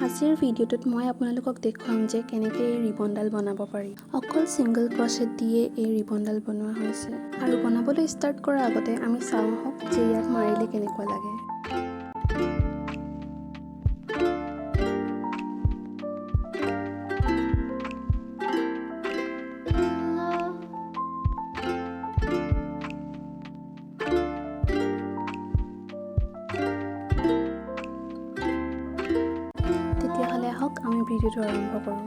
আজিৰ ভিডিঅ'টোত মই আপোনালোকক দেখুৱাম যে কেনেকৈ এই ৰিবনডাল বনাব পাৰি। অকল সিংগল ক্ৰচেট দিয়ে এই ৰিবনডাল বনোৱা হৈছে আৰু বনাবলৈ ষ্টাৰ্ট কৰাৰ আগতে আমি চাওঁ আহক যে ইয়াক মাৰিলে কেনেকুৱা লাগে। তেতিয়াহ'লে আহক আমি ভিডিঅ'টো আৰম্ভ কৰোঁ।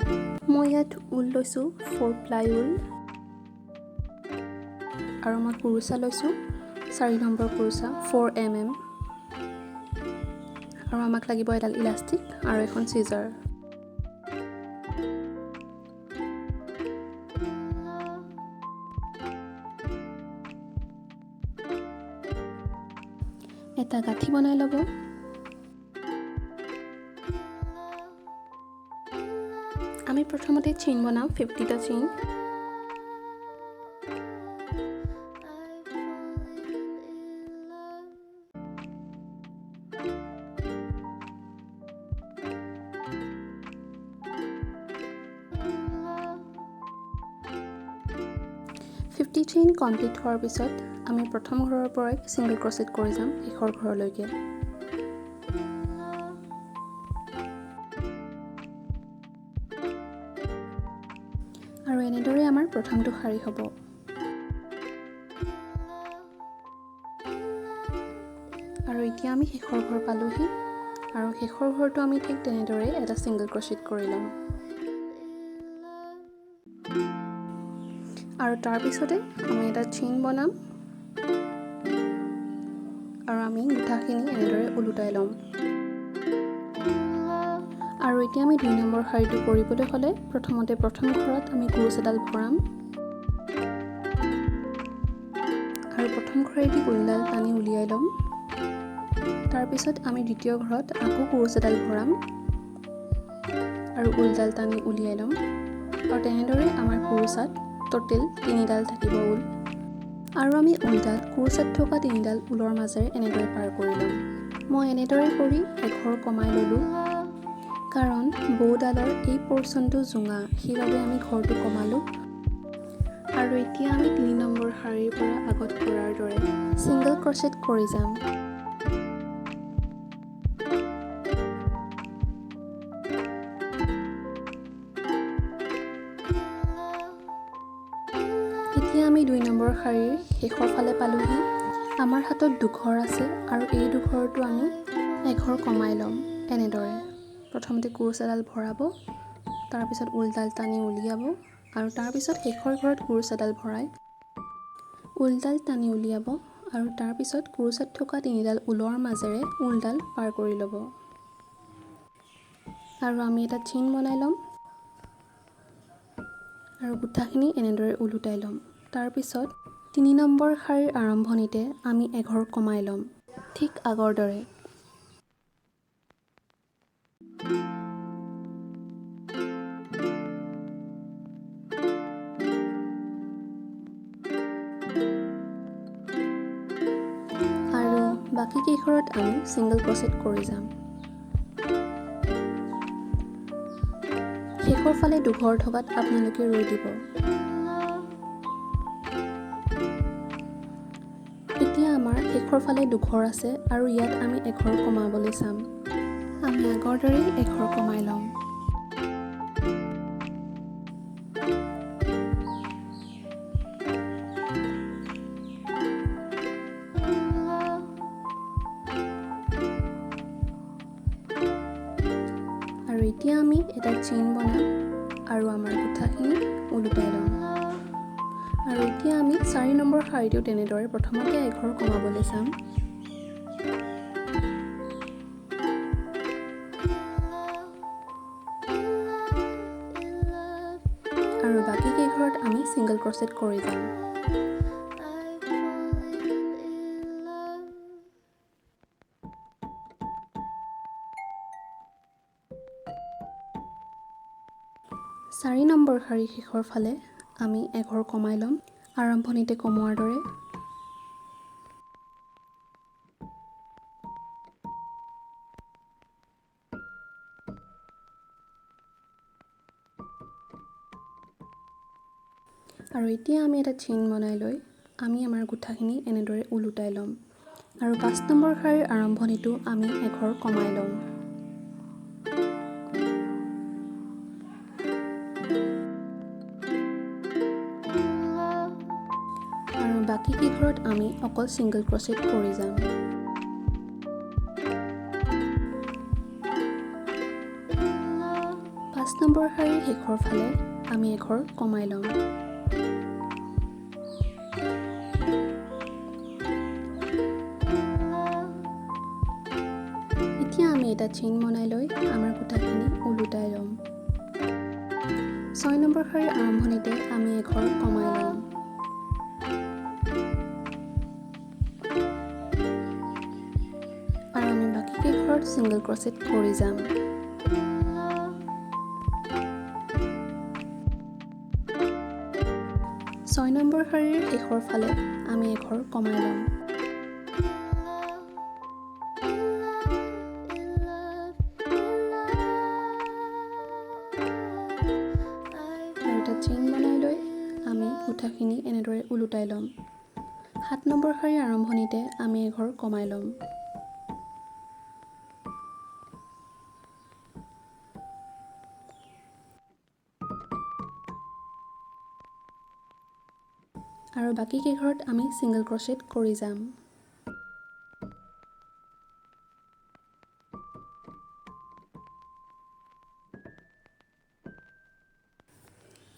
মই ইয়াত ঊল লৈছোঁ 4 প্লাই ঊল আৰু মই কুৰুচা লৈছোঁ 4 নম্বৰ কুৰুচা 4 mm আৰু আমাক লাগিব এডাল ইলাষ্টিক আৰু এখন চিজাৰ। এটা গাঁঠি বনাই ল'ব। আমি প্ৰথমতে চেইন বনাম 50টা চেইন। চেইন কমপ্লিট হোৱাৰ পিছত আমি প্ৰথম ঘৰৰ পৰাই সিংগল ক্ৰচেট কৰি যাম শেষৰ ঘৰলৈকে। আৰু এনেদৰে আমাৰ প্ৰথমটো শাৰী হ'ব। আৰু এতিয়া আমি শেষৰ ঘৰ পালোহি আৰু শেষৰ ঘৰটো আমি ঠিক তেনেদৰে এটা সিংগল ক্ৰচেট কৰি ল'ম। আৰু তাৰ পিছতে আমি এটা চেইন বনাম আৰু আমি গোটাখিনি এনেদৰে ওলোটাই ল'ম। আৰু এতিয়া আমি 2 নম্বৰ শাৰীটো কৰিবলৈ হ'লে প্ৰথমতে প্ৰথম ঘৰত আমি কুৰুচ এডাল ভৰাম আৰু প্ৰথম ঘৰেদি ঊলডাল টানি উলিয়াই ল'ম। তাৰপিছত আমি দ্বিতীয় ঘৰত আকৌ কুৰুচ এডাল ভৰাম আৰু ঊলডাল টানি উলিয়াই ল'ম। আৰু তেনেদৰে আমাৰ কুৰুচাত টোটেল 3ডাল থাকিব ঊল। আৰু আমি ঊলডাল কুৰুচাত থকা 3ডাল ঊলৰ মাজেৰে এনেদৰে পাৰ কৰি ল'ম। মই এনেদৰে কৰি এঘৰ কমাই ল'লোঁ কাৰণ বৌডালৰ এই পৰ্চনটো জোঙা, সেইবাবে আমি ঘৰটো কমালোঁ। আৰু এতিয়া আমি 3 নম্বৰ শাৰীৰ পৰা আগত কৰাৰ দৰে সিংগল ক্ৰচেট কৰি যাম। এতিয়া আমি 2 নম্বৰ শাৰীৰ শেষৰ ফালে পালোহি। আমাৰ হাতত দুঘৰ আছে আৰু এই দুঘৰটো আমি এঘৰ কমাই ল'ম। এনেদৰে প্ৰথমতে কুৰুচ এডাল ভৰাব, তাৰপিছত ঊলডাল টানি উলিয়াব আৰু তাৰপিছত শেষৰ ঘৰত কুৰুচ এডাল ভৰাই ঊলডাল টানি উলিয়াব আৰু তাৰপিছত কুৰুচাত থকা 3ডাল ঊলৰ মাজেৰে ঊলডাল পাৰ কৰি ল'ব। আৰু আমি এটা চেইন বনাই ল'ম আৰু গোটাখিনি এনেদৰে ওলোটাই ল'ম। তাৰপিছত 3 নম্বৰ শাৰীৰ আৰম্ভণিতে আমি এঘৰ কমাই ল'ম ঠিক আগৰ দৰে। আৰু বাকী কেইঘৰত আমি সিংগল ক্ৰচেট কৰি যাম। শেষৰ ফালে দুঘৰ থকাত আপোনালোকে ৰৈ দিব। এতিয়া আমাৰ শেষৰ ফালে দুঘৰ আছে আৰু ইয়াত আমি এঘৰ কমাবলৈ চাম। আমি আগৰ দৰেই এঘৰ কমাই ল'ম। আৰু এতিয়া আমি এটা চেইন বনাম আৰু আমাৰ গোটাখিনি ওলোটাই ল'ম। আৰু এতিয়া আমি 4 নম্বৰ শাৰীটো তেনেদৰে প্ৰথমতে এঘৰ কমাবলৈ চাম। আৰু বাকী কেইঘৰত আমি সিংগল ক্ৰচেট কৰি যাম। চাৰি নম্বৰ শাৰী শেষৰ ফালে আমি এঘৰ কমাই ল'ম আৰম্ভণিতে কমোৱাৰ দৰে। আৰু এতিয়া আমি এটা চেইন বনাই লৈ আমি আমাৰ গোঁঠাখিনি এনেদৰে ওলোটাই ল'ম আৰু 5 নম্বৰ শাৰীৰ আৰম্ভণিটো আমি এঘৰ কমাই ল'ম। আৰু বাকী কেইঘৰত আমি অকল সিংগল ক্ৰচেট কৰি যাম। নম্বৰ শাৰীৰ শেষৰ ফালে আমি এঘৰ কমাই ল'ম। এতিয়া আমি এটা চেইন বনাই লৈ আমাৰ গোঁঠাখিনি ওলোটাই ল'ম। 6 নম্বৰ শাৰীৰ আৰম্ভণিতে আমি এঘৰ কমাই ল'ম। আৰু আমি বাকী কেইঘৰত সিংগল ক্ৰচেট কৰি যাম। ছয় নম্বৰ শাৰীৰ শেষৰ ফালে আমি এঘৰ কমাই ল'ম। আৰু এটা চেইন বনাই লৈ আমি গোঁঠাখিনি এনেদৰে ওলোটাই ল'ম। 7 নম্বৰ শাৰীৰ আৰম্ভণিতে আমি এঘৰ কমাই ল'ম। আৰু বাকী কেইঘৰত আমি সিংগল ক্ৰচেট কৰি যাম।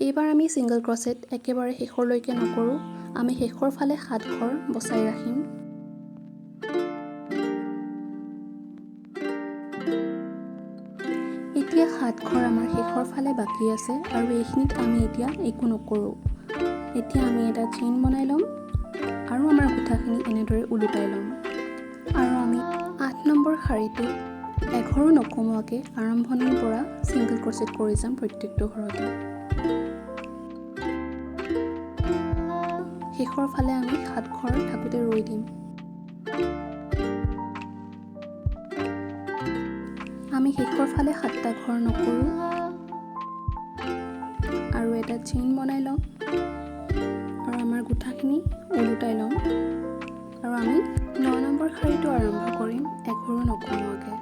এইবাৰ আমি সিংগল ক্ৰচেট একেবাৰে শেষৰলৈকে নকৰোঁ, আমি শেষৰ ফালে 7 ঘৰ বচাই ৰাখিম। এতিয়া 7 ঘৰ আমাৰ শেষৰ ফালে বাকী আছে আৰু এইখিনিত আমি এতিয়া একো নকৰোঁ। এতিয়া আমি এটা চেইন বনাই ল'ম আৰু আমাৰ গোঁঠাখিনি এনেদৰে ওলোটাই ল'ম। আৰু আমি 8 নম্বৰ শাৰীটো এঘৰো নকমোৱাকৈ আৰম্ভণিৰ পৰা সিংগল ক্ৰচেট কৰি যাম প্ৰত্যেকটো ঘৰতে। শেষৰ ফালে আমি 7 ঘৰ থাকোঁতে ৰৈ দিম। আমি শেষৰ ফালে 7টা ঘৰ নকৰোঁ আৰু এটা চেইন বনাই ল'ম আৰু আমাৰ গোঁঠাখিনি ওলোটাই ল'ম আৰু আমি 9 নম্বৰ শাৰীটো আৰম্ভ কৰিম এঘৰো নকমোৱাকৈ।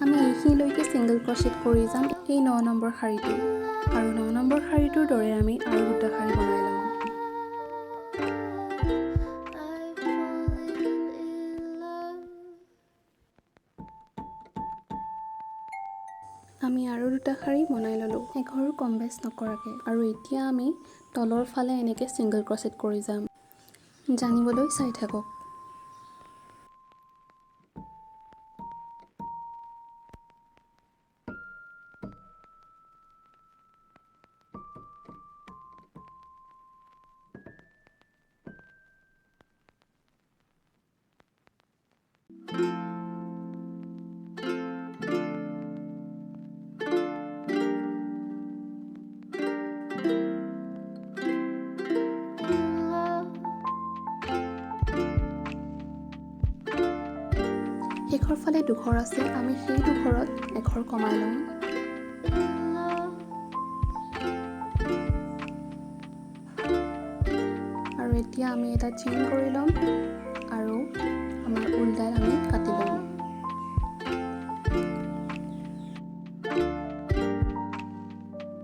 আমি এইখিনিলৈকে সিংগল ক্ৰচেট কৰি যাম এই 9 নম্বৰ শাৰীটো আৰু 9 নম্বৰ শাৰীটোৰ দৰে আমি আৰু দুটা শাৰী বনাই ল'ম। আমি আৰু দুটা শাৰী বনাই ল'লোঁ এঘৰো কম বেছ নকৰাকৈ। আৰু এতিয়া আমি তলৰ ফালে এনেকৈ সিংগল ক্ৰচেট কৰি যাম। জানিবলৈ চাই থাকক। শেষৰ ফালে দুঘৰ আছে, আমি সেই দুঘৰত এঘৰ কমাই ল'ম। আৰু এতিয়া আমি এটা চেইন কৰি ল'ম আৰু আমাৰ ঊলডাল আমি কাটি ল'ম।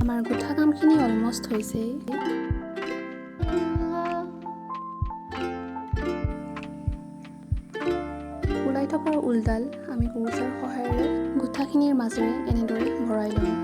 আমাৰ গোঁঠা কামখিনি অলমষ্ট হৈছে। ওলাই থকা ঊলডাল আমি কুৰ্চাৰ সহায়েৰে গোঁঠাখিনিৰ মাজেৰে এনেদৰে ভৰাই ল'ম।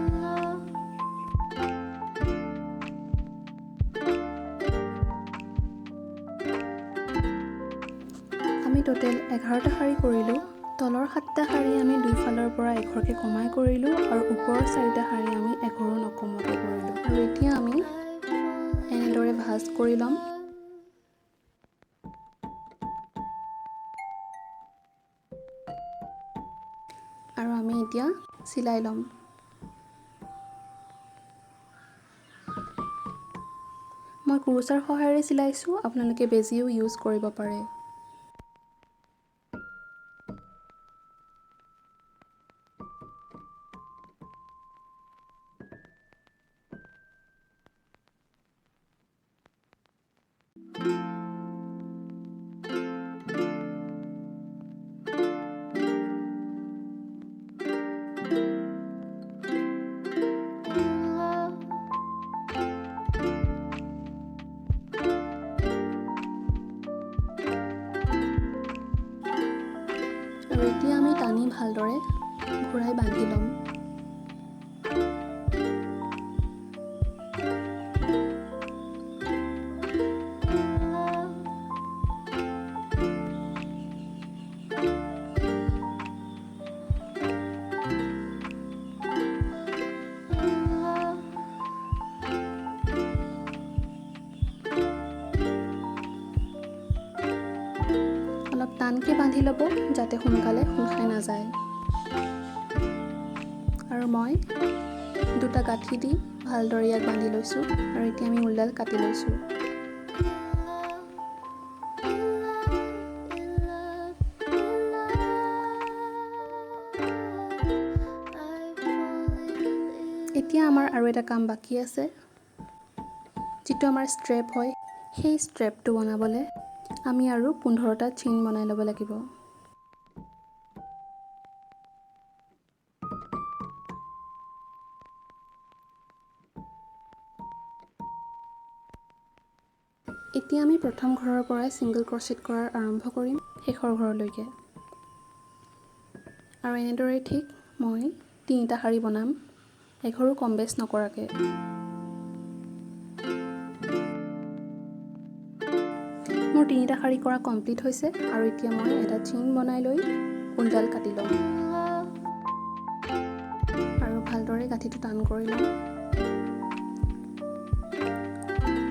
আমি টোটেল 11টা শাৰী কৰিলোঁ। তলৰ 7টা শাৰী আমি দুইফালৰ পৰা এঘৰকৈ কমাই কৰিলোঁ আৰু ওপৰৰ 4টা শাৰী আমি এঘৰো নকমোৱাকৈ কৰিলোঁ। আৰু এতিয়া আমি এনেদৰে ভাঁজ কৰি ল'ম। আৰু আমি এতিয়া চিলাই ল'ম। মই কুৰ্চাৰ সহায়েৰে চিলাইছোঁ, আপোনালোকে বেজিও ইউজ কৰিব পাৰে। আৰু এতিয়া আমি টানি ভালদৰে ঘূৰাই বান্ধি ল'ম। অলপ টানকৈ বান্ধি ল'ব যাতে সোনকালে খোল খাই নাযায়। আৰু মই দুটা গাঁঠি দি ভালদৰে ইয়াক বান্ধি লৈছোঁ আৰু এতিয়া আমি ঊলডাল কাটি লৈছোঁ। এতিয়া আমাৰ আৰু এটা কাম বাকী আছে, যিটো আমাৰ ষ্ট্ৰেপ হয়। সেই ষ্ট্ৰেপটো বনাবলৈ আমি আৰু 15টা চেইন বনাই ল'ব লাগিব। এতিয়া আমি প্ৰথম ঘৰৰ পৰাই ছিংগল ক্ৰচেট কৰাৰ আৰম্ভ কৰিম শেষৰ ঘৰলৈকে। আৰু এনেদৰে ঠিক মই 3টা শাৰী বনাম, এঘৰো কম বেছ নকৰাকৈ। মোৰ 3টা শাৰী কৰা কমপ্লিট হৈছে আৰু এতিয়া মই এটা চেইন বনাই লৈ ঊলডাল কাটি ল'ম আৰু ভালদৰে গাঁঠিটো টান কৰি ল'ম।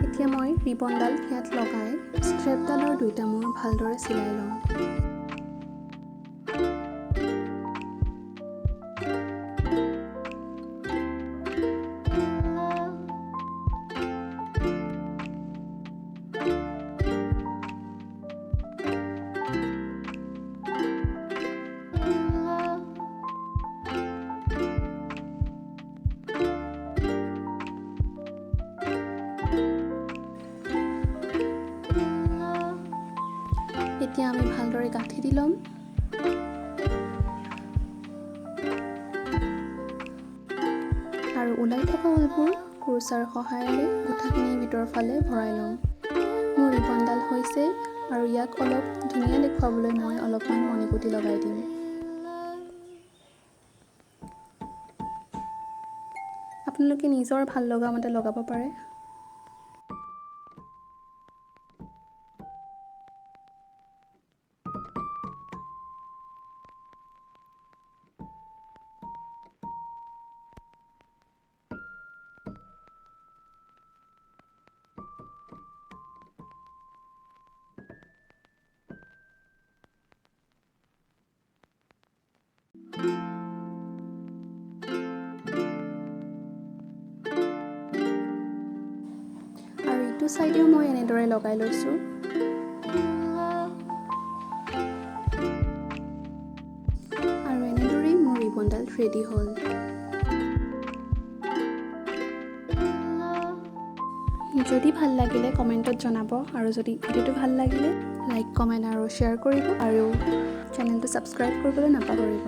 এতিয়া মই ৰিবনডাল ইয়াত লগাই ষ্ট্ৰেপডালৰ 2টা মূৰ ভালদৰে চিলাই ল'ম। এতিয়া আমি ভালদৰে গাঁঠি দি ল'ম। আৰু ওলাই থকা ঊলবোৰ কুৰ্চাৰ সহায়েৰে গোঁঠাখিনিৰ ভিতৰৰ ফালে ভৰাই ল'ম। মোৰ ৰিবনডাল হৈছে আৰু ইয়াক অলপ ধুনীয়া দেখুৱাবলৈ মই অলপমান মণিগুটি লগাই দিম। আপোনালোকে নিজৰ ভাল লগা মতে লগাব পাৰে। আৰু ইটো চাইডেও মই এনেদৰে লগাই লৈছোঁ। আৰু এনেদৰেই মোৰ ৰিবনডাল ৰেডি হ'ল। যদি ভাল লাগিলে কমেণ্টত জনাব, আৰু যদি ভিডিঅ'টো ভাল লাগিলে লাইক, কমেণ্ট আৰু শ্বেয়াৰ কৰিব, আৰু চেনেলটো ছাবস্ক্ৰাইব কৰিবলৈ নাপাহৰিব।